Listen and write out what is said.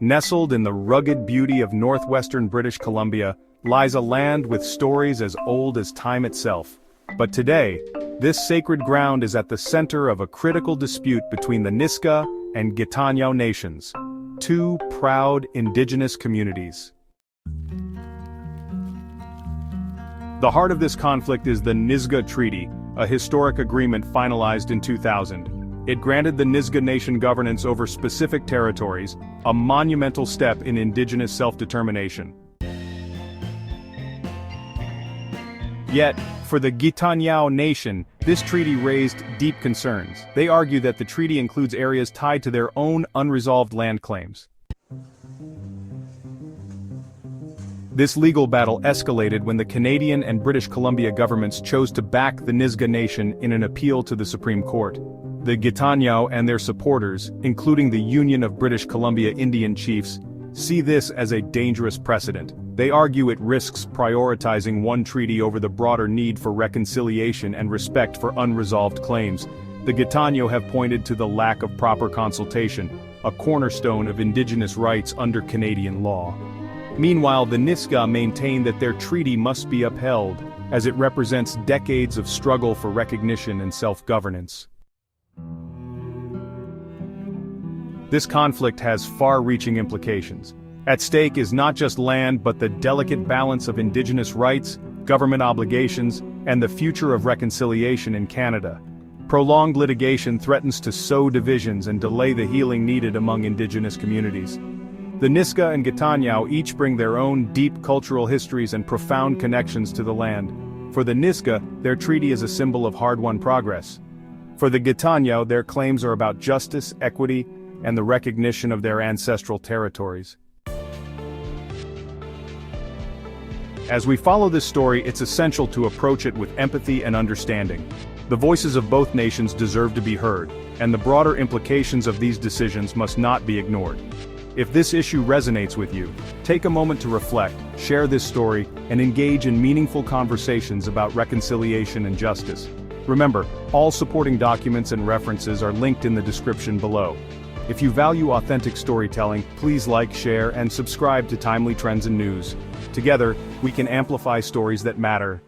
Nestled in the rugged beauty of northwestern British Columbia, lies a land with stories as old as time itself. But today, this sacred ground is at the center of a critical dispute between the Nisga'a and Gitanyow Nations, two proud Indigenous communities. The heart of this conflict is the Nisga'a Treaty, a historic agreement finalized in 2000. It granted the Nisga'a Nation governance over specific territories, a monumental step in Indigenous self-determination. Yet, for the Gitanyow Nation, this treaty raised deep concerns. They argue that the treaty includes areas tied to their own unresolved land claims. This legal battle escalated when the Canadian and British Columbia governments chose to back the Nisga'a Nation in an appeal to the Supreme Court. The Gitanyow and their supporters, including the Union of British Columbia Indian Chiefs, see this as a dangerous precedent. They argue it risks prioritizing one treaty over the broader need for reconciliation and respect for unresolved claims. The Gitanyow have pointed to the lack of proper consultation, a cornerstone of Indigenous rights under Canadian law. Meanwhile, the Nisga'a maintain that their treaty must be upheld, as it represents decades of struggle for recognition and self-governance. This conflict has far-reaching implications. At stake is not just land but the delicate balance of Indigenous rights, government obligations, and the future of reconciliation in Canada. Prolonged litigation threatens to sow divisions and delay the healing needed among Indigenous communities. The Nisga'a and Gitanyow each bring their own deep cultural histories and profound connections to the land. For the Nisga'a, their treaty is a symbol of hard-won progress. For the Gitanyow, their claims are about justice, equity, and the recognition of their ancestral territories. As we follow this story, it's essential to approach it with empathy and understanding. The voices of both nations deserve to be heard, and the broader implications of these decisions must not be ignored. If this issue resonates with you, take a moment to reflect, share this story, and engage in meaningful conversations about reconciliation and justice. Remember, all supporting documents and references are linked in the description below. If you value authentic storytelling, please like, share, and subscribe to Timely Trends and News. Together, we can amplify stories that matter.